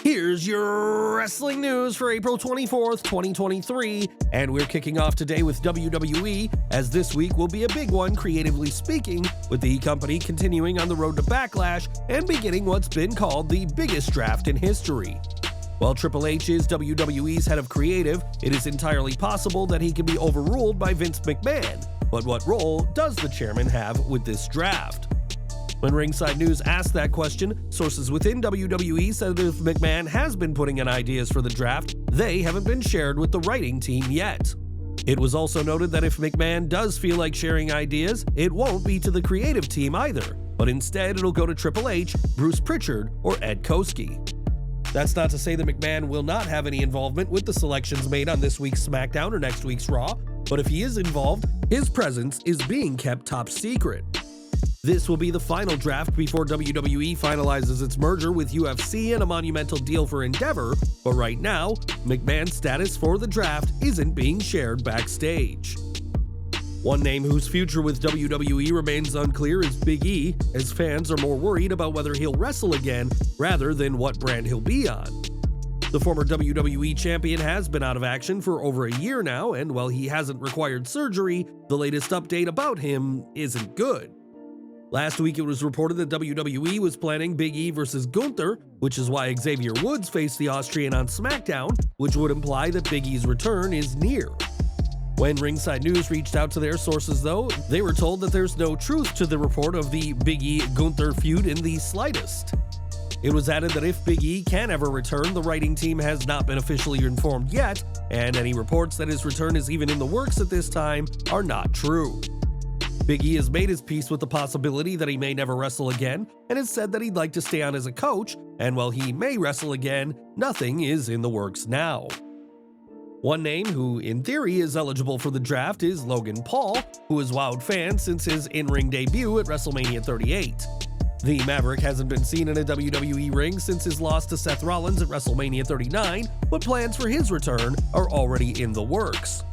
Here's your wrestling news for April 24th, 2023, and we're kicking off today with WWE, as this week will be a big one creatively speaking, with the company continuing on the road to Backlash and beginning what's been called the biggest draft in history. While Triple H is WWE's head of creative, it is entirely possible that he can be overruled by Vince McMahon, but what role does the chairman have with this draft? When Ringside News asked that question, sources within WWE said that if McMahon has been putting in ideas for the draft, they haven't been shared with the writing team yet. It was also noted that if McMahon does feel like sharing ideas, it won't be to the creative team either, but instead it'll go to Triple H, Bruce Pritchard, or Ed Koskey. That's not to say that McMahon will not have any involvement with the selections made on this week's SmackDown or next week's Raw, but if he is involved, his presence is being kept top secret. This will be the final draft before WWE finalizes its merger with UFC and a monumental deal for Endeavor, but right now, McMahon's status for the draft isn't being shared backstage. One name whose future with WWE remains unclear is Big E, as fans are more worried about whether he'll wrestle again rather than what brand he'll be on. The former WWE champion has been out of action for over a year now, and while he hasn't required surgery, the latest update about him isn't good. Last week it was reported that WWE was planning Big E versus Gunther, which is why Xavier Woods faced the Austrian on SmackDown, which would imply that Big E's return is near. When Ringside News reached out to their sources though, they were told that there's no truth to the report of the Big E-Gunther feud in the slightest. It was added that if Big E can ever return, the writing team has not been officially informed yet, and any reports that his return is even in the works at this time are not true. Big E has made his peace with the possibility that he may never wrestle again, and has said that he'd like to stay on as a coach, and while he may wrestle again, nothing is in the works now. One name who, in theory, is eligible for the draft is Logan Paul, who has wowed fans since his in-ring debut at WrestleMania 38. The Maverick hasn't been seen in a WWE ring since his loss to Seth Rollins at WrestleMania 39, but plans for his return are already in the works.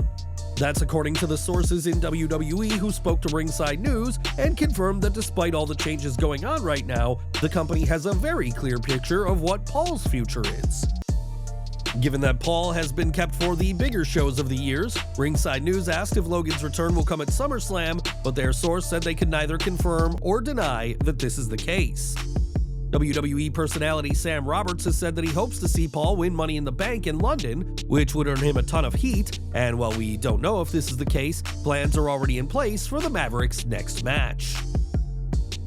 That's according to the sources in WWE who spoke to Ringside News and confirmed that despite all the changes going on right now, the company has a very clear picture of what Paul's future is. Given that Paul has been kept for the bigger shows of the years, Ringside News asked if Logan's return will come at SummerSlam, but their source said they could neither confirm or deny that this is the case. WWE personality Sam Roberts has said that he hopes to see Paul win Money in the Bank in London, which would earn him a ton of heat, and while we don't know if this is the case, plans are already in place for the Maverick's next match.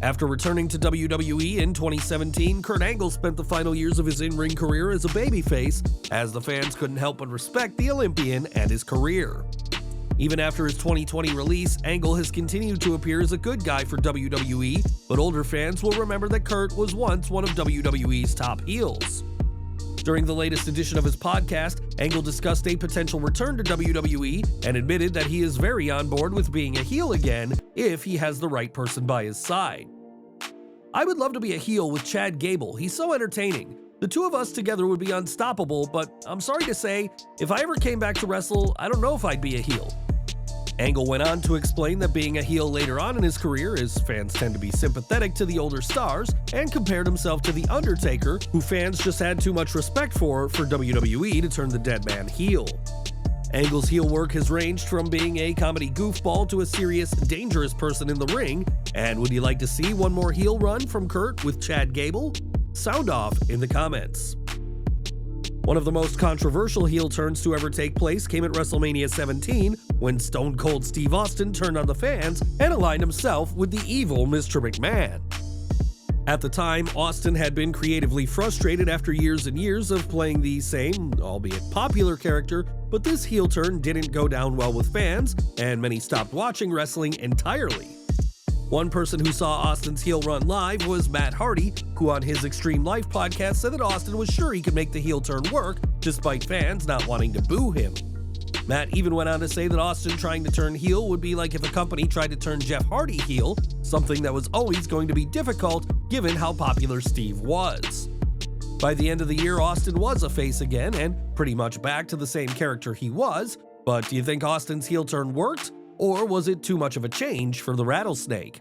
After returning to WWE in 2017, Kurt Angle spent the final years of his in-ring career as a babyface, as the fans couldn't help but respect the Olympian and his career. Even after his 2020 release, Angle has continued to appear as a good guy for WWE, but older fans will remember that Kurt was once one of WWE's top heels. During the latest edition of his podcast, Angle discussed a potential return to WWE and admitted that he is very on board with being a heel again if he has the right person by his side. "I would love to be a heel with Chad Gable, he's so entertaining. The two of us together would be unstoppable, but I'm sorry to say, if I ever came back to wrestle, I don't know if I'd be a heel." Angle went on to explain that being a heel later on in his career, as fans tend to be sympathetic to the older stars, and compared himself to The Undertaker, who fans just had too much respect for WWE to turn the dead man heel. Angle's heel work has ranged from being a comedy goofball to a serious, dangerous person in the ring, and would you like to see one more heel run from Kurt with Chad Gable? Sound off in the comments. One of the most controversial heel turns to ever take place came at WrestleMania 17, when Stone Cold Steve Austin turned on the fans and aligned himself with the evil Mr. McMahon. At the time, Austin had been creatively frustrated after years and years of playing the same, albeit popular character, but this heel turn didn't go down well with fans, and many stopped watching wrestling entirely. One person who saw Austin's heel run live was Matt Hardy, who on his Extreme Life podcast said that Austin was sure he could make the heel turn work, despite fans not wanting to boo him. Matt even went on to say that Austin trying to turn heel would be like if a company tried to turn Jeff Hardy heel, something that was always going to be difficult given how popular Steve was. By the end of the year, Austin was a face again, and pretty much back to the same character he was, but do you think Austin's heel turn worked? Or was it too much of a change for the Rattlesnake?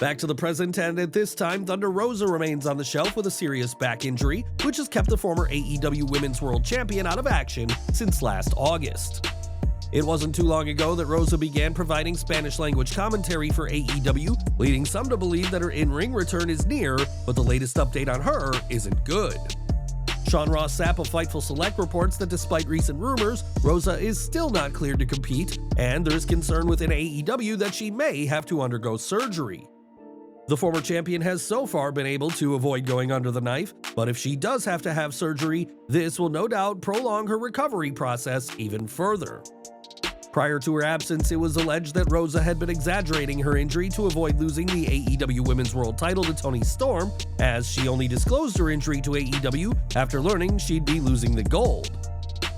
Back to the present, and at this time, Thunder Rosa remains on the shelf with a serious back injury, which has kept the former AEW Women's World Champion out of action since last August. It wasn't too long ago that Rosa began providing Spanish-language commentary for AEW, leading some to believe that her in-ring return is near, but the latest update on her isn't good. Sean Ross Sapp of Fightful Select reports that despite recent rumors, Rosa is still not cleared to compete, and there's concern within AEW that she may have to undergo surgery. The former champion has so far been able to avoid going under the knife, but if she does have to have surgery, this will no doubt prolong her recovery process even further. Prior to her absence, it was alleged that Rosa had been exaggerating her injury to avoid losing the AEW Women's World title to Toni Storm, as she only disclosed her injury to AEW after learning she'd be losing the gold.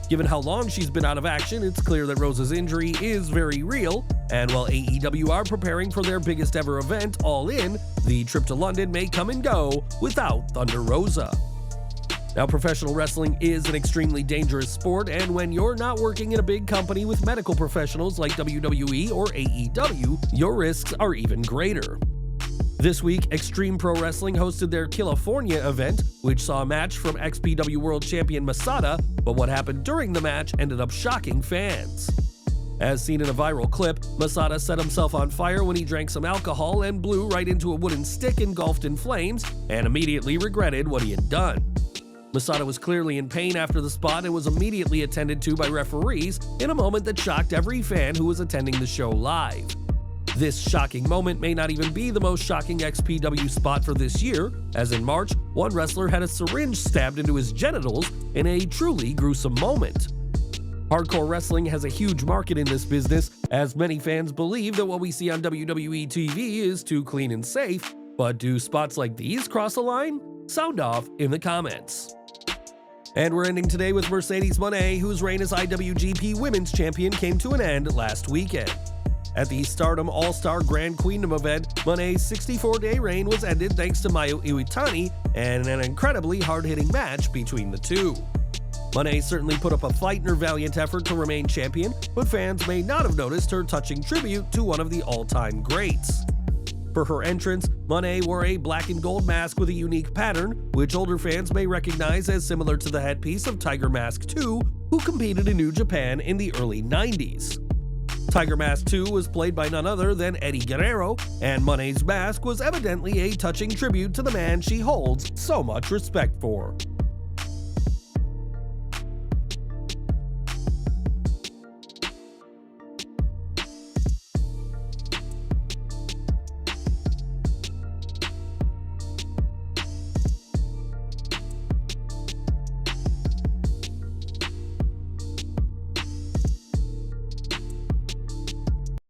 Given how long she's been out of action, it's clear that Rosa's injury is very real, and while AEW are preparing for their biggest ever event, All In, the trip to London may come and go without Thunder Rosa. Now, professional wrestling is an extremely dangerous sport, and when you're not working in a big company with medical professionals like WWE or AEW, your risks are even greater. This week, Extreme Pro Wrestling hosted their California event, which saw a match from XPW World Champion Masada, but what happened during the match ended up shocking fans. As seen in a viral clip, Masada set himself on fire when he drank some alcohol and blew right into a wooden stick engulfed in flames, and immediately regretted what he had done. Masada was clearly in pain after the spot and was immediately attended to by referees in a moment that shocked every fan who was attending the show live. This shocking moment may not even be the most shocking XPW spot for this year, as in March, one wrestler had a syringe stabbed into his genitals in a truly gruesome moment. Hardcore wrestling has a huge market in this business, as many fans believe that what we see on WWE TV is too clean and safe, but do spots like these cross a line? Sound off in the comments. And we're ending today with Mercedes Moné, whose reign as IWGP Women's Champion came to an end last weekend. At the Stardom All-Star Grand Queendom event, Moné's 64-day reign was ended thanks to Mayu Iwatani and an incredibly hard-hitting match between the two. Moné certainly put up a fight in her valiant effort to remain champion, but fans may not have noticed her touching tribute to one of the all-time greats. For her entrance, Moné wore a black and gold mask with a unique pattern, which older fans may recognize as similar to the headpiece of Tiger Mask 2, who competed in New Japan in the early 90s. Tiger Mask 2 was played by none other than Eddie Guerrero, and Moné's mask was evidently a touching tribute to the man she holds so much respect for.